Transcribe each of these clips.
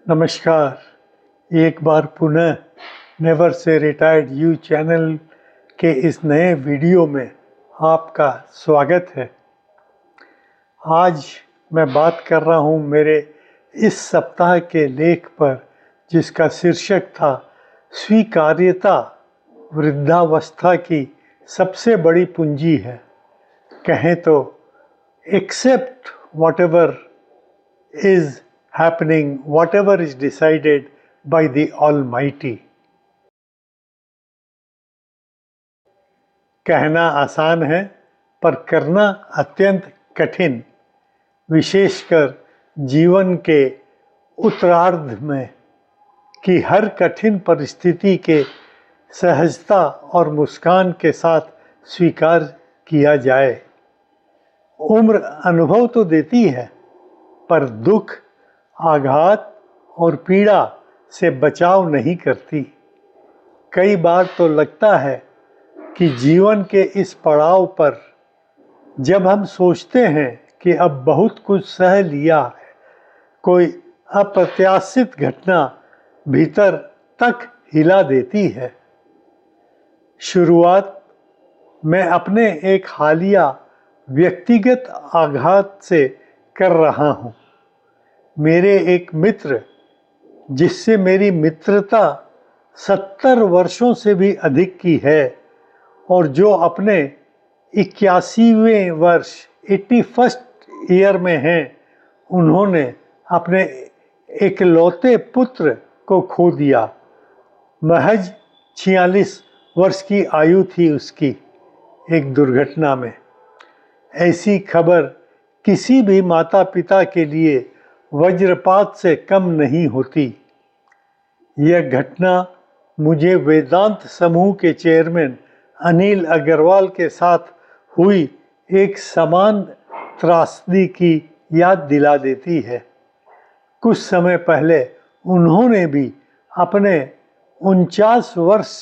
नमस्कार। एक बार पुनः never say retired you channel के इस नए वीडियो में आपका स्वागत है। आज मैं बात कर रहा हूँ मेरे इस सप्ताह के लेख पर, जिसका शीर्षक था स्वीकार्यता वृद्धावस्था की सबसे बड़ी पूंजी है। कहें तो accept whatever is happening, whatever is decided by the Almighty। कहना आसान है पर करना अत्यंत कठिन, विशेषकर जीवन के उत्तरार्ध में, कि हर कठिन परिस्थिति के सहजता और मुस्कान के साथ स्वीकार किया जाए। उम्र अनुभव तो देती है, पर दुख, आघात और पीड़ा से बचाव नहीं करती। कई बार तो लगता है कि जीवन के इस पड़ाव पर जब हम सोचते हैं कि अब बहुत कुछ सह लिया है, कोई अप्रत्याशित घटना भीतर तक हिला देती है। शुरुआत मैं अपने एक हालिया व्यक्तिगत आघात से कर रहा हूँ। मेरे एक मित्र, जिससे मेरी मित्रता 70 वर्षों से भी अधिक की है और जो अपने 81वें वर्ष 81st ईयर में हैं, उन्होंने अपने इकलौते पुत्र को खो दिया। महज 46 वर्ष की आयु थी उसकी, एक दुर्घटना में। ऐसी खबर किसी भी माता पिता के लिए वज्रपात से कम नहीं होती। यह घटना मुझे वेदांत समूह के चेयरमैन अनिल अग्रवाल के साथ हुई एक समान त्रासदी की याद दिला देती है। कुछ समय पहले उन्होंने भी अपने 49 वर्ष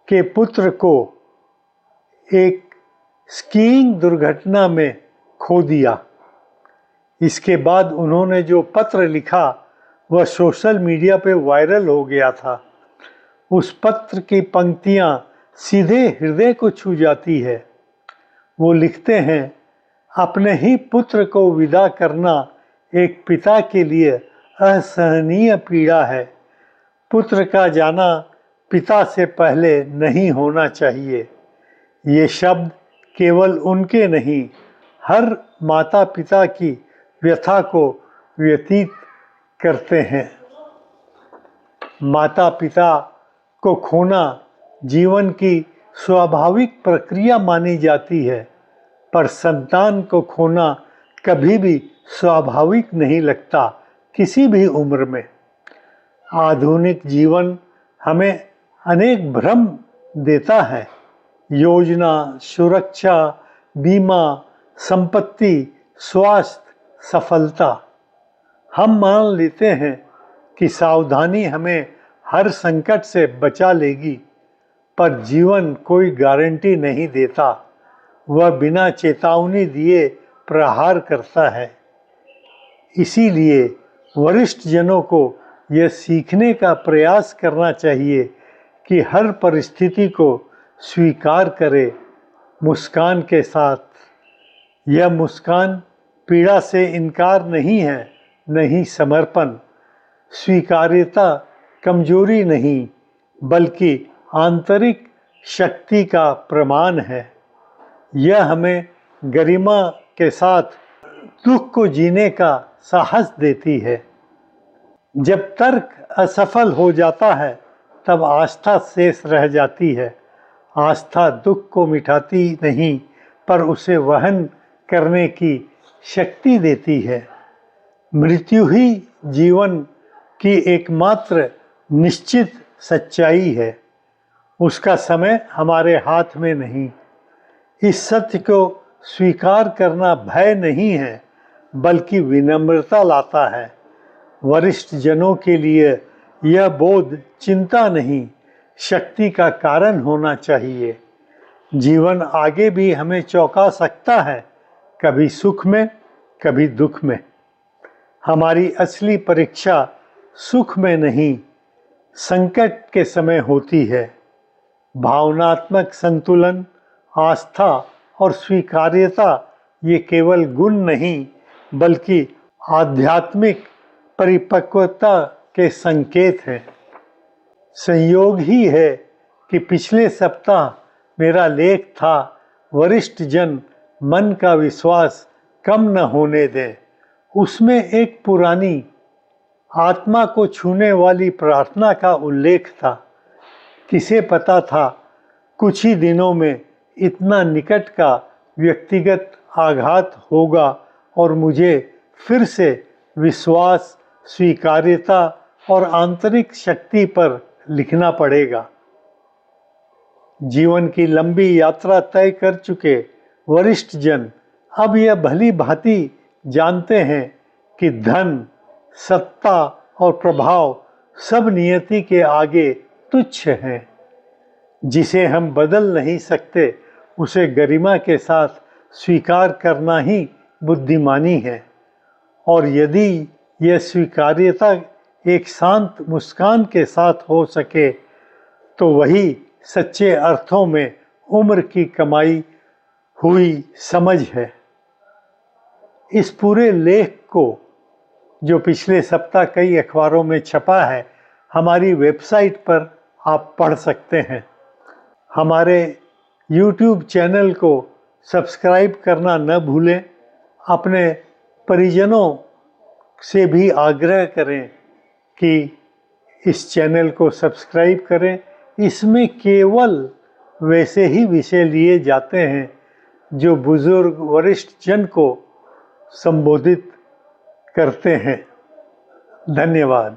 के पुत्र को एक स्कीइंग दुर्घटना में खो दिया। इसके बाद उन्होंने जो पत्र लिखा वह सोशल मीडिया पे वायरल हो गया था। उस पत्र की पंक्तियां सीधे हृदय को छू जाती है। वो लिखते हैं, अपने ही पुत्र को विदा करना एक पिता के लिए असहनीय पीड़ा है। पुत्र का जाना पिता से पहले नहीं होना चाहिए। ये शब्द केवल उनके नहीं, हर माता पिता की व्यथा को व्यतीत करते हैं। माता पिता को खोना जीवन की स्वाभाविक प्रक्रिया मानी जाती है, पर संतान को खोना कभी भी स्वाभाविक नहीं लगता, किसी भी उम्र में। आधुनिक जीवन हमें अनेक भ्रम देता है। योजना, सुरक्षा, बीमा, संपत्ति, स्वास्थ्य, सफलता। हम मान लेते हैं कि सावधानी हमें हर संकट से बचा लेगी, पर जीवन कोई गारंटी नहीं देता। वह बिना चेतावनी दिए प्रहार करता है। इसीलिए वरिष्ठ जनों को यह सीखने का प्रयास करना चाहिए कि हर परिस्थिति को स्वीकार करे मुस्कान के साथ। यह मुस्कान पीड़ा से इनकार नहीं है, नहीं समर्पण। स्वीकार्यता कमजोरी नहीं, बल्कि आंतरिक शक्ति का प्रमाण है। यह हमें गरिमा के साथ दुख को जीने का साहस देती है। जब तर्क असफल हो जाता है, तब आस्था शेष रह जाती है। आस्था दुख को मिटाती नहीं, पर उसे वहन करने की शक्ति देती है। मृत्यु ही जीवन की एकमात्र निश्चित सच्चाई है। उसका समय हमारे हाथ में नहीं। इस सत्य को स्वीकार करना भय नहीं है, बल्कि विनम्रता लाता है। वरिष्ठ जनों के लिए यह बोध चिंता नहीं, शक्ति का कारण होना चाहिए। जीवन आगे भी हमें चौंका सकता है, कभी सुख में, कभी दुख में। हमारी असली परीक्षा सुख में नहीं, संकट के समय होती है। भावनात्मक संतुलन, आस्था और स्वीकार्यता ये केवल गुण नहीं बल्कि आध्यात्मिक परिपक्वता के संकेत हैं। संयोग ही है कि पिछले सप्ताह मेरा लेख था, वरिष्ठ जन मन का विश्वास कम न होने दें। उसमें एक पुरानी आत्मा को छूने वाली प्रार्थना का उल्लेख था। किसे पता था कुछ ही दिनों में इतना निकट का व्यक्तिगत आघात होगा और मुझे फिर से विश्वास, स्वीकार्यता और आंतरिक शक्ति पर लिखना पड़ेगा। जीवन की लंबी यात्रा तय कर चुके वरिष्ठ जन अब यह भली भांति जानते हैं कि धन, सत्ता और प्रभाव सब नियति के आगे तुच्छ हैं। जिसे हम बदल नहीं सकते उसे गरिमा के साथ स्वीकार करना ही बुद्धिमानी है। और यदि यह स्वीकार्यता एक शांत मुस्कान के साथ हो सके तो वही सच्चे अर्थों में उम्र की कमाई हुई समझ है। इस पूरे लेख को, जो पिछले सप्ताह कई अखबारों में छपा है, हमारी वेबसाइट पर आप पढ़ सकते हैं। हमारे YouTube चैनल को सब्सक्राइब करना न भूलें। अपने परिजनों से भी आग्रह करें कि इस चैनल को सब्सक्राइब करें। इसमें केवल वैसे ही विषय लिए जाते हैं जो बुजुर्ग वरिष्ठ जन को संबोधित करते हैं। धन्यवाद।